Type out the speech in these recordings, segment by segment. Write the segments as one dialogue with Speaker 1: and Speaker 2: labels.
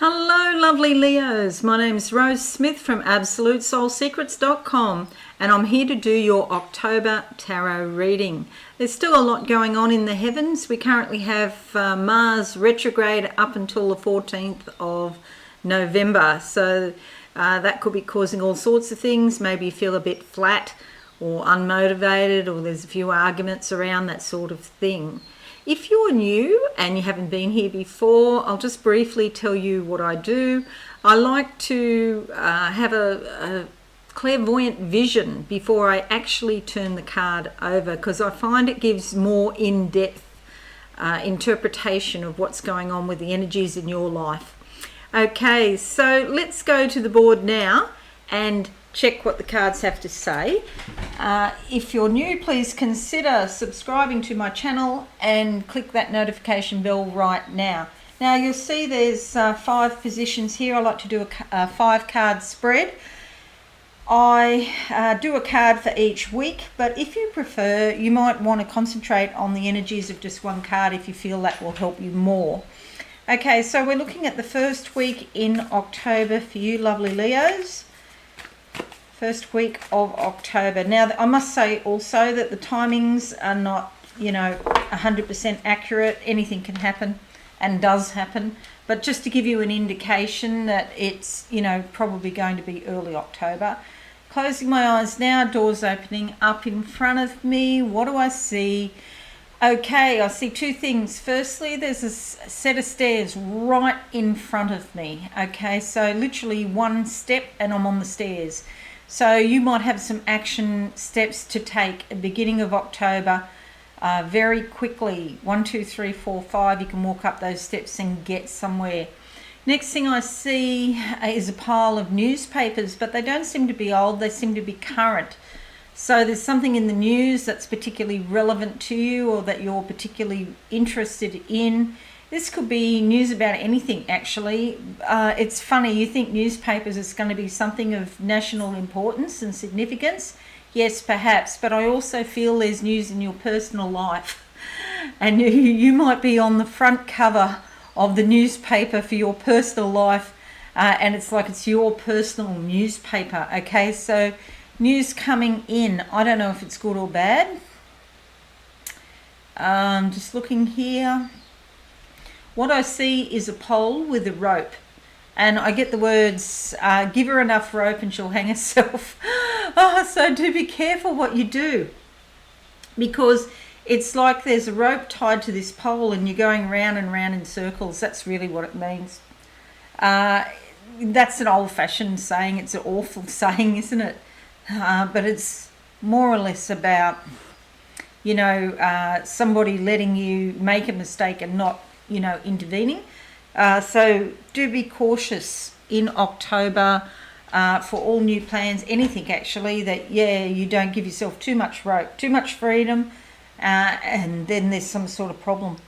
Speaker 1: Hello lovely Leos, my name is Rose Smith from absolutesoulsecrets.com and I'm here to do your October tarot reading. There's still a lot going on in the heavens. We currently have Mars retrograde up until the 14th of November, so that could be causing all sorts of things. Maybe you feel a bit flat or unmotivated, or there's a few arguments around, that sort of thing. If you're new and you haven't been here before, I'll just briefly tell you what I do. I like to have a clairvoyant vision before I actually turn the card over, because I find it gives more in-depth interpretation of what's going on with the energies in your life. Okay, so let's go to the board now and check what the cards have to say. If you're new, please consider subscribing to my channel and click that notification bell right now. Now you'll see there's 5 positions here. I like to do a 5-card spread. I do a card for each week, but if you prefer, you might want to concentrate on the energies of just one card if you feel that will help you more. Okay, so we're looking at the first week in October for you lovely Leos. First week of October. Now, I must say also that the timings are not, 100% accurate. Anything can happen and does happen. But just to give you an indication that it's, probably going to be early October. Closing my eyes now, doors opening up in front of me. What do I see? Okay, I see 2 things. Firstly, there's a set of stairs right in front of me. Okay, so literally 1 step and I'm on the stairs. So you might have some action steps to take at the beginning of October very quickly. 1, 2, 3, 4, 5. You can walk up those steps and get somewhere. Next thing I see is a pile of newspapers, but they don't seem to be old. They seem to be current. So there's something in the news that's particularly relevant to you or that you're particularly interested in. This could be news about anything, actually. It's funny, you think newspapers is going to be something of national importance and significance. Yes, perhaps, but I also feel there's news in your personal life. And you might be on the front cover of the newspaper for your personal life, and it's like it's your personal newspaper, okay? So news coming in. I don't know if it's good or bad. Just looking here. What I see is a pole with a rope, and I get the words, give her enough rope and she'll hang herself. So do be careful what you do, because it's like there's a rope tied to this pole and you're going round and round in circles. That's really what it means. That's an old-fashioned saying. It's an awful saying, isn't it? But it's more or less about, somebody letting you make a mistake and not intervening. So do be cautious in October for all new plans, anything actually, that you don't give yourself too much rope, too much freedom, and then there's some sort of problem.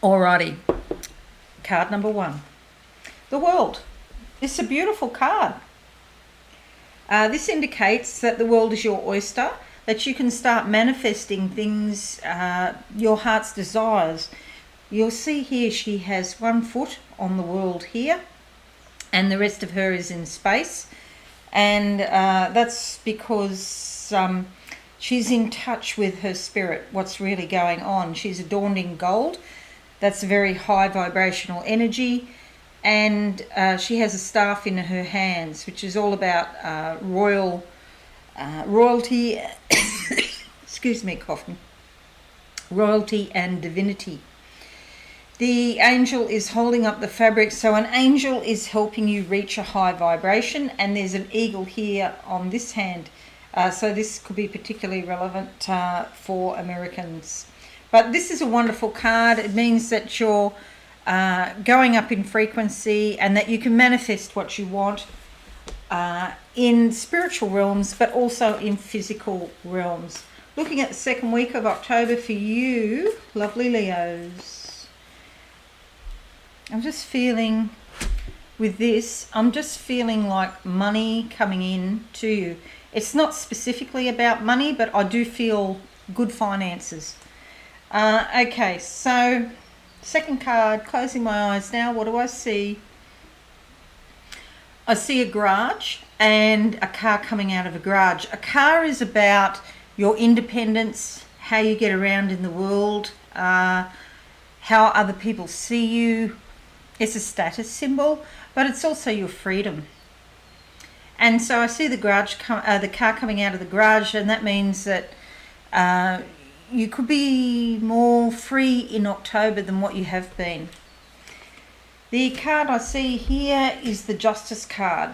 Speaker 1: Alrighty, card number 1, the World. It's a beautiful card. This indicates that the world is your oyster, that you can start manifesting things, your heart's desires. You'll see here she has 1 foot on the world here, and the rest of her is in space. And that's because she's in touch with her spirit, what's really going on. She's adorned in gold. That's a very high vibrational energy. And she has a staff in her hands, which is all about royalty, excuse me, coughing, royalty and divinity. The angel is holding up the fabric, so an angel is helping you reach a high vibration, and there's an eagle here on this hand, so this could be particularly relevant for Americans. But this is a wonderful card. It means that you're going up in frequency and that you can manifest what you want in spiritual realms, but also in physical realms. Looking at the second week of October for you, lovely Leos. I'm just feeling with this, I'm just feeling like money coming in to you. It's not specifically about money, but I do feel good finances. Okay, so Second card, closing my eyes now. What do I see? I see a garage and a car coming out of a garage. A car is about your independence, how you get around in the world, how other people see you. It's a status symbol, but it's also your freedom. And so I see the car coming out of the garage, and that means that you could be more free in October than what you have been. The card I see here is the Justice card.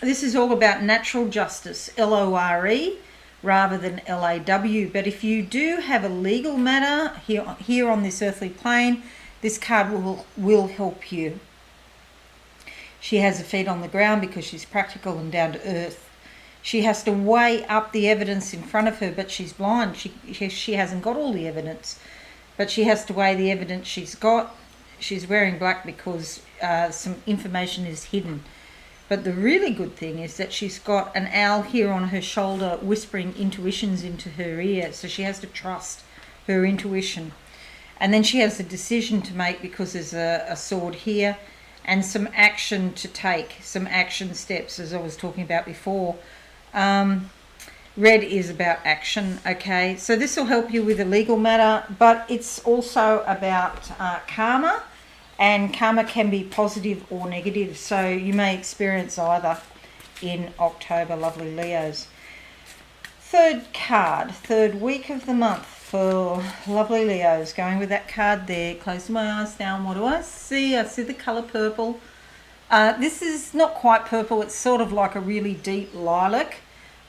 Speaker 1: This is all about natural justice, L-O-R-E, rather than L-A-W. But if you do have a legal matter here on this earthly plane, this card will help you. She has her feet on the ground because she's practical and down to earth. She has to weigh up the evidence in front of her, but she's blind. She hasn't got all the evidence, but she has to weigh the evidence she's got. She's wearing black because some information is hidden. But the really good thing is that she's got an owl here on her shoulder whispering intuitions into her ear, so she has to trust her intuition. And then she has a decision to make because there's a sword here, and some action to take, some action steps, as I was talking about before. Red is about action, okay? So this will help you with a legal matter, but it's also about karma, and karma can be positive or negative, so you may experience either in October, lovely Leos. Third card, third week of the month for lovely Leos. Going with that card there, closing my eyes down. What do I see? I see the colour purple. This is not quite purple, it's sort of like a really deep lilac,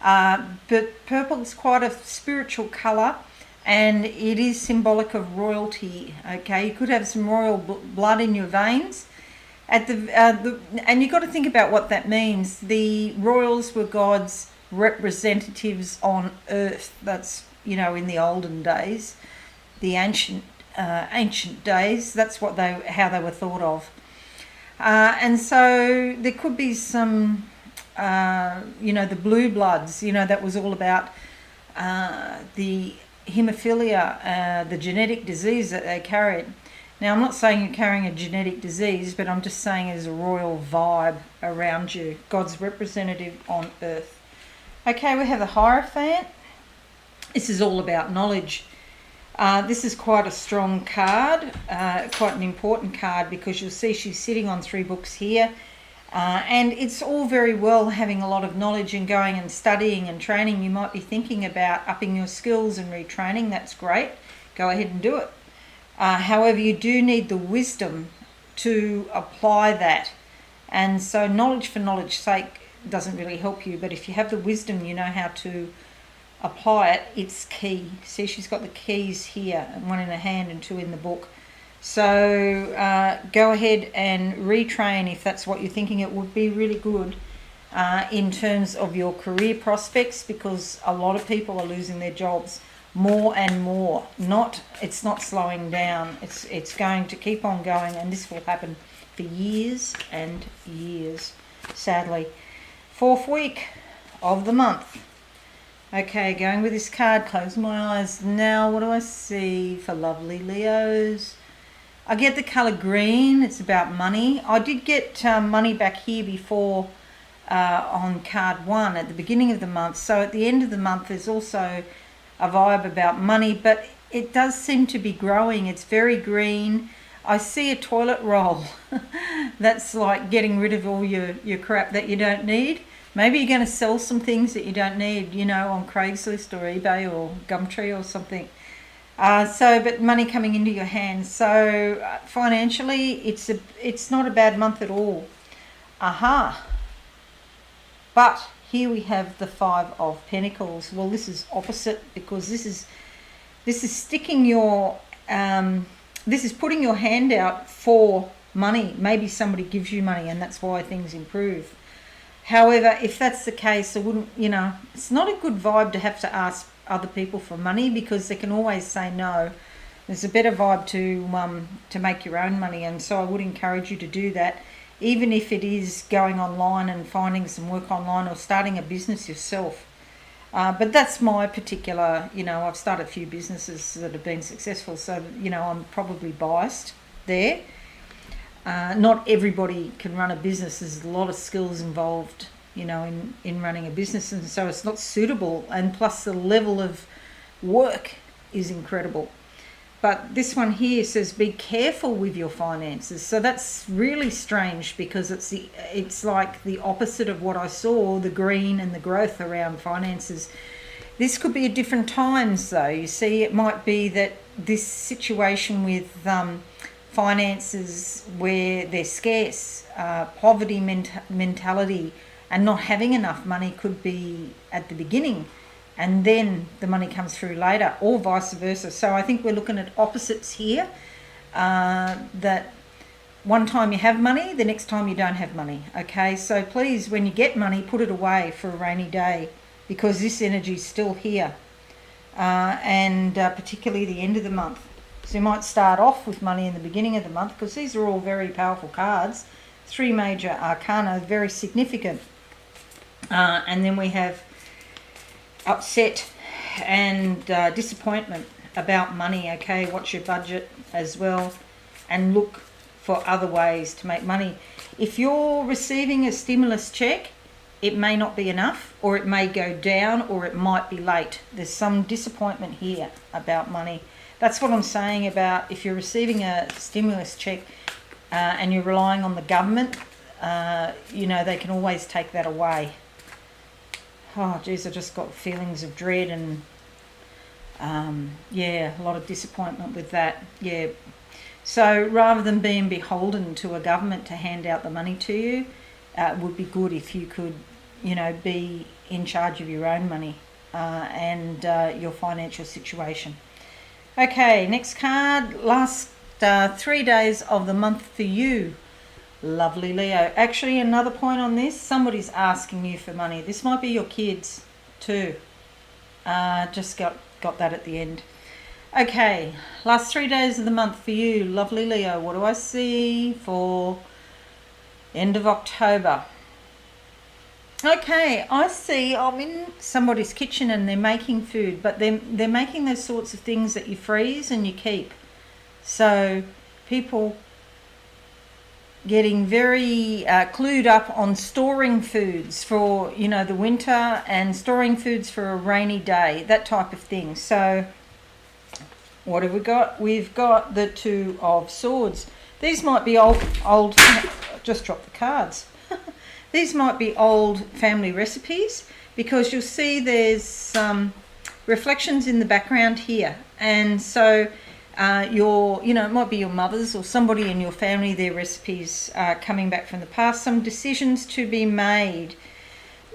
Speaker 1: but purple is quite a spiritual colour, and it is symbolic of royalty. Okay, you could have some royal blood in your veins. And you've got to think about what that means. The royals were God's representatives on earth. That's, in the olden days, the ancient days. That's how they were thought of. And so there could be some, the blue bloods. That was all about the haemophilia, the genetic disease that they carried. Now, I'm not saying you're carrying a genetic disease, but I'm just saying there's a royal vibe around you. God's representative on earth. Okay, we have the Hierophant. This is all about knowledge. This is quite a strong card, quite an important card, because you'll see she's sitting on 3 books here. And it's all very well having a lot of knowledge and going and studying and training. You might be thinking about upping your skills and retraining. That's great. Go ahead and do it. However, you do need the wisdom to apply that. And so knowledge for knowledge's sake doesn't really help you. But if you have the wisdom, you know how to apply it. It's key. See, she's got the keys here, 1 in her hand and 2 in the book. So go ahead and retrain if that's what you're thinking. It would be really good in terms of your career prospects, because a lot of people are losing their jobs more and more. It's not slowing down. It's going to keep on going, and this will happen for years and years, sadly. 4th week of the month. Okay, going with this card, close my eyes now. What do I see for lovely Leos? I get the colour green. It's about money. I did get money back here before on card 1 at the beginning of the month. So at the end of the month, there's also a vibe about money, but it does seem to be growing. It's very green. I see a toilet roll. That's like getting rid of all your crap that you don't need. Maybe you're going to sell some things that you don't need, on Craigslist or eBay or Gumtree or something. But money coming into your hands. So financially, it's not a bad month at all. But here we have the 5 of Pentacles. Well, this is opposite, because this is sticking this is putting your hand out for money. Maybe somebody gives you money, and that's why things improve. However, if that's the case, I wouldn't, it's not a good vibe to have to ask other people for money, because they can always say no. There's a better vibe to make your own money, and so I would encourage you to do that, even if it is going online and finding some work online or starting a business yourself. But that's my particular, I've started a few businesses that have been successful, so, I'm probably biased. there. Not everybody can run a business. There's a lot of skills involved, you know, in running a business, and so it's not suitable. And plus the level of work is incredible. But this one here says be careful with your finances. So that's really strange, because it's like the opposite of what I saw, the green and the growth around finances. This could be at different times though. You see, it might be that this situation with finances where they're scarce, poverty mentality and not having enough money could be at the beginning, and then the money comes through later, or vice versa. So I think we're looking at opposites here, that one time you have money, the next time you don't have money. Okay, so please, when you get money, put it away for a rainy day, because this energy is still here, and particularly the end of the month. So you might start off with money in the beginning of the month, because these are all very powerful cards. 3 major arcana, very significant. And then we have upset and disappointment about money. Okay, watch your budget as well, and look for other ways to make money. If you're receiving a stimulus check, it may not be enough, or it may go down, or it might be late. There's some disappointment here about money. That's what I'm saying about if you're receiving a stimulus check and you're relying on the government, you know, they can always take that away. Oh geez, I just got feelings of dread and yeah, a lot of disappointment with that. Yeah. So rather than being beholden to a government to hand out the money to you, it would be good if you could, you know, be in charge of your own money and your financial situation. Okay, next card. Last 3 days of the month for you, lovely Leo. Actually, another point on this, somebody's asking you for money. This might be your kids too. Just got that at the end. Okay, last 3 days of the month for you, lovely Leo. What do I see for end of October? Okay, I see I'm in somebody's kitchen and they're making food, but they're making those sorts of things that you freeze and you keep. So people getting very clued up on storing foods for, you know, the winter, and storing foods for a rainy day, that type of thing. So what have we got? We've got the 2 of Swords. These might be old just dropped the cards. These might be old family recipes, because you'll see there's reflections in the background here. And so you know, it might be your mother's or somebody in your family, their recipes coming back from the past, some decisions to be made.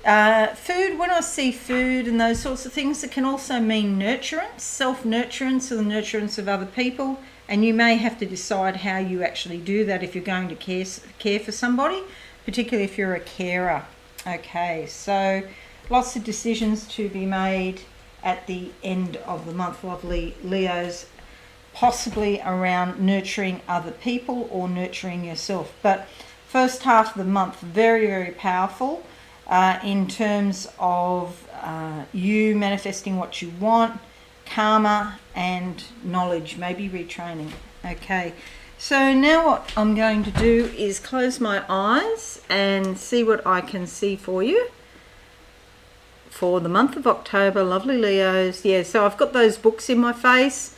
Speaker 1: Food, when I see food and those sorts of things, it can also mean nurturance, self-nurturance, or the nurturance of other people. And you may have to decide how you actually do that if you're going to care for somebody, particularly if you're a carer. Okay, so lots of decisions to be made at the end of the month, lovely Leos, possibly around nurturing other people or nurturing yourself. But first half of the month, very, very powerful in terms of you manifesting what you want, karma and knowledge, maybe retraining. Okay, so now what I'm going to do is close my eyes and see what I can see for you for the month of October, lovely Leos. Yeah, so I've got those books in my face,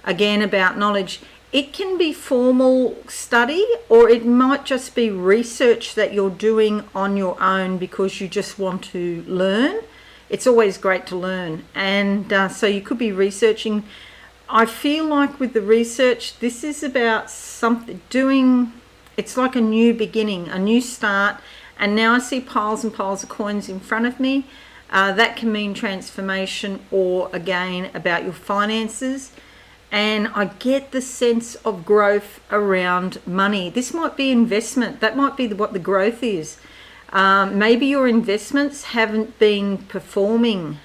Speaker 1: again, about knowledge. It can be formal study, or it might just be research that you're doing on your own because you just want to learn. It's always great to learn. And so you could be researching. I feel like with the research, this is about something doing, it's like a new beginning, a new start. And now I see piles and piles of coins in front of me. That can mean transformation, or again about your finances. And I get the sense of growth around money. This might be investment. That might be what the growth is. Maybe your investments haven't been performing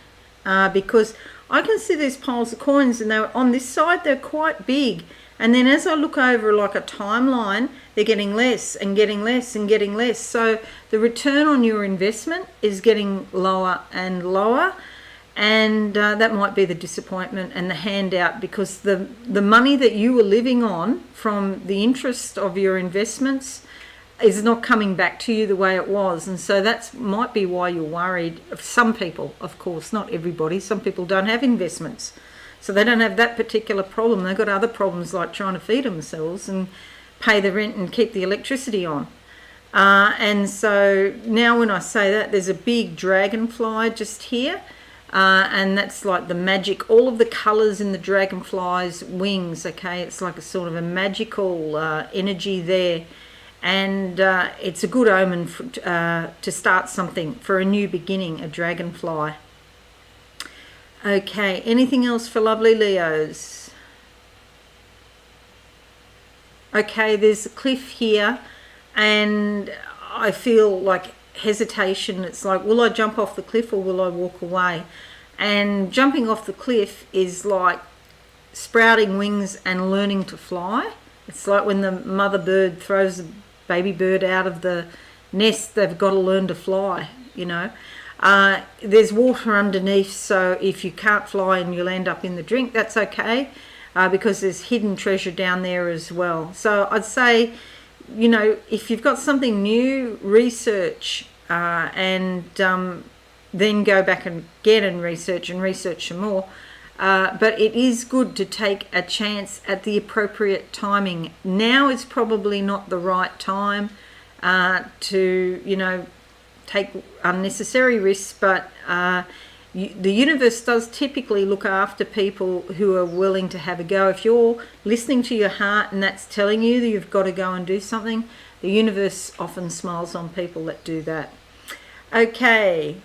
Speaker 1: because I can see these piles of coins, and they're on this side, they're quite big. And then as I look over like a timeline, they're getting less and getting less and getting less. So the return on your investment is getting lower and lower. And that might be the disappointment and the handout, because the money that you were living on from the interest of your investments is not coming back to you the way it was. And so that might be why you're worried. Some people, of course, not everybody. Some people don't have investments, so they don't have that particular problem. They've got other problems like trying to feed themselves and pay the rent and keep the electricity on. And so now when I say that, there's a big dragonfly just here. And that's like the magic, all of the colours in the dragonfly's wings, okay? It's like a sort of a magical energy there. And it's a good omen to start something, for a new beginning, a dragonfly. Okay, anything else for lovely Leos? Okay, there's a cliff here, and I feel like hesitation. It's like, will I jump off the cliff or will I walk away? And jumping off the cliff is like sprouting wings and learning to fly. It's like when the mother bird throws the baby bird out of the nest, they've got to learn to fly, you know. There's water underneath, so if you can't fly and you'll end up in the drink, that's okay, because there's hidden treasure down there as well. So I'd say, you know, if you've got something new, research, and then go back and get and research some more. But it is good to take a chance at the appropriate timing. Now is probably not the right time to, you know, take unnecessary risks, but the universe does typically look after people who are willing to have a go. If you're listening to your heart and that's telling you that you've got to go and do something, the universe often smiles on people that do that. Okay,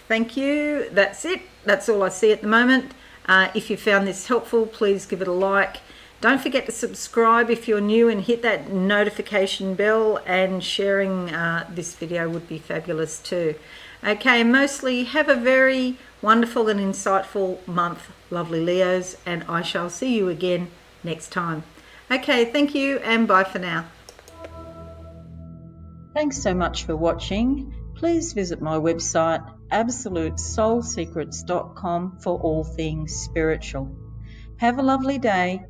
Speaker 1: thank you. That's it. That's all I see at the moment. If you found this helpful, please give it a like. Don't forget to subscribe if you're new, and hit that notification bell, and sharing this video would be fabulous too. Okay, mostly have a very wonderful and insightful month, lovely Leos, and I shall see you again next time. Okay, thank you and bye for now. Thanks so much for watching. Please visit my website absolutesoulsecrets.com for all things spiritual. Have a lovely day.